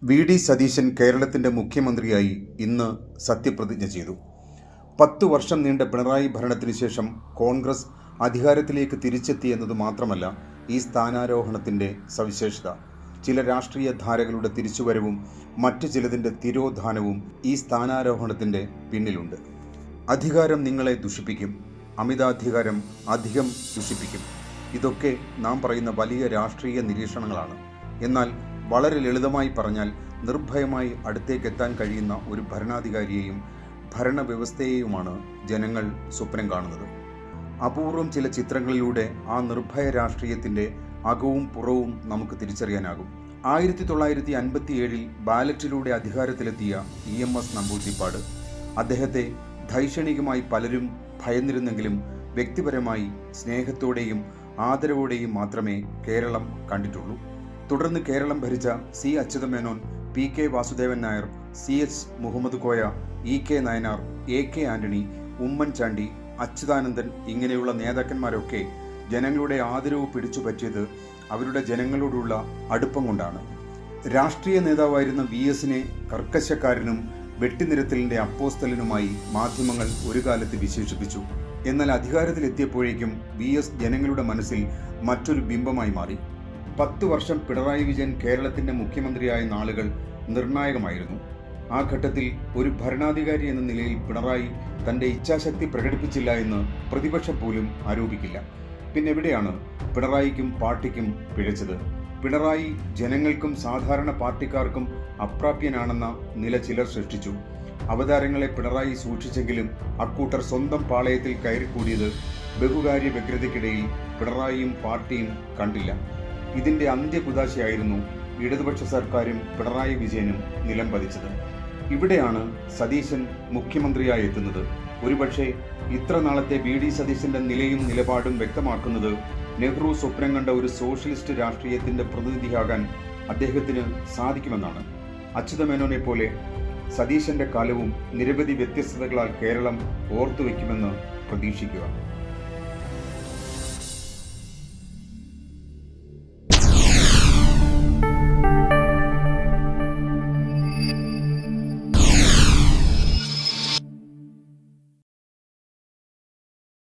VD. Satheesan കേരളത്തിന്റെ മുഖ്യമന്ത്രിയായി ഇന്ന് സത്യപ്രതിജ്ഞ ചെയ്തു. 10 വർഷം നീണ്ട പിണറായി ഭരണത്തിനു ശേഷം കോൺഗ്രസ് അധികാരത്തിലേക്ക് തിരിച്ചെത്തി എന്നത് മാത്രമല്ല ഈ സ്ഥാനാരോഹണത്തിന്റെ സവിശേഷത. ചില രാഷ്ട്രീയ ധാരകളുടെ തിരിച്ചുവരവും മറ്റു ചിലതിന്റെ തിരോധാനവും ഈ സ്ഥാനാരോഹണത്തിന്റെ പിന്നിലുണ്ട്. അധികാരം നിങ്ങളെ ദുഷിപ്പിക്കും, അമിതാധികാരം അധികം ദുഷിപ്പിക്കും. ഇതൊക്കെ നാം പറയുന്ന വലിയ രാഷ്ട്രീയ നിരീക്ഷണങ്ങളാണ്. എന്നാൽ വളരെ ലളിതമായി പറഞ്ഞാൽ നിർഭയമായി അടുത്തേക്കെത്താൻ കഴിയുന്ന ഒരു ഭരണാധികാരിയെയും ഭരണവ്യവസ്ഥയെയുമാണ് ജനങ്ങൾ സ്വപ്നം കാണുന്നത്. അപൂർവം ചില ചിത്രങ്ങളിലൂടെ ആ നിർഭയ രാഷ്ട്രീയത്തിൻ്റെ അകവും പുറവും നമുക്ക് തിരിച്ചറിയാനാകും. 1957 ബാലറ്റിലൂടെ അധികാരത്തിലെത്തിയ EMS നമ്പൂതിരിപ്പാട്. അദ്ദേഹത്തെ ധൈഷണികമായി പലരും ഭയന്നിരുന്നെങ്കിലും വ്യക്തിപരമായി സ്നേഹത്തോടെയും ആദരവോടെയും മാത്രമേ കേരളം കണ്ടിട്ടുള്ളൂ. തുടർന്ന് കേരളം ഭരിച്ച C. Achutha Menon, P.K. Vasudevan Nair, C.H. Muhammad Koya, E.K. Nayanar, A.K. Antony, Oommen Chandy, Achuthanandan ഇങ്ങനെയുള്ള നേതാക്കന്മാരൊക്കെ ജനങ്ങളുടെ ആദരവ് പിടിച്ചുപറ്റിയത് അവരുടെ ജനങ്ങളോടുള്ള അടുപ്പം കൊണ്ടാണ്. രാഷ്ട്രീയ നേതാവായിരുന്ന VS-നെ കർക്കശക്കാരനും വെട്ടിനിരത്തലിന്റെ അപ്പോസ്തലനുമായി മാധ്യമങ്ങൾ ഒരു കാലത്ത് വിശേഷിപ്പിച്ചു. എന്നാൽ അധികാരത്തിലെത്തിയപ്പോഴേക്കും VS ജനങ്ങളുടെ മനസ്സിൽ മറ്റൊരു ബിംബമായി മാറി. 10 വർഷം പിണറായി വിജയൻ കേരളത്തിന്റെ മുഖ്യമന്ത്രിയായ നാളുകൾ നിർണായകമായിരുന്നു. ആ ഘട്ടത്തിൽ ഒരു ഭരണാധികാരി എന്ന നിലയിൽ പിണറായി തന്റെ ഇച്ഛാശക്തി പ്രകടിപ്പിച്ചില്ല എന്ന് പ്രതിപക്ഷം പോലും ആരോപിക്കില്ല. പിന്നെവിടെയാണ് പിണറായിക്കും പാർട്ടിക്കും പിഴച്ചത്? പിണറായി ജനങ്ങൾക്കും സാധാരണ പാർട്ടിക്കാർക്കും അപ്രാപ്യനാണെന്ന നില ചിലർ സൃഷ്ടിച്ചു. അവതാരങ്ങളെ പിണറായി സൂക്ഷിച്ചെങ്കിലും അക്കൂട്ടർ സ്വന്തം പാളയത്തിൽ കയറിക്കൂടിയത് ബഹുകാര്യ വ്യഗ്രതയ്ക്കിടയിൽ പിണറായിയും പാർട്ടിയും കണ്ടില്ല. ഇതിന്റെ അന്ത്യകുദാശയായിരുന്നു ഇടതുപക്ഷ സർക്കാരും പിണറായി വിജയനും നിലം പതിച്ചത്. ഇവിടെയാണ് സതീശൻ മുഖ്യമന്ത്രിയായി എത്തുന്നത്. ഒരുപക്ഷെ ഇത്ര നാളത്തെ വി.ഡി. സതീശന്റെ നിലയും നിലപാടും വ്യക്തമാക്കുന്നത് നെഹ്റു സ്വപ്നം കണ്ട ഒരു സോഷ്യലിസ്റ്റ് രാഷ്ട്രീയത്തിന്റെ പ്രതിനിധിയാകാൻ അദ്ദേഹത്തിന് സാധിക്കുമെന്നാണ്. അച്യുതമേനോനെ പോലെ സതീശന്റെ കാലവും നിരവധി വ്യത്യസ്തതകളാൽ കേരളം ഓർത്തുവെക്കുമെന്ന് പ്രതീക്ഷിക്കുക.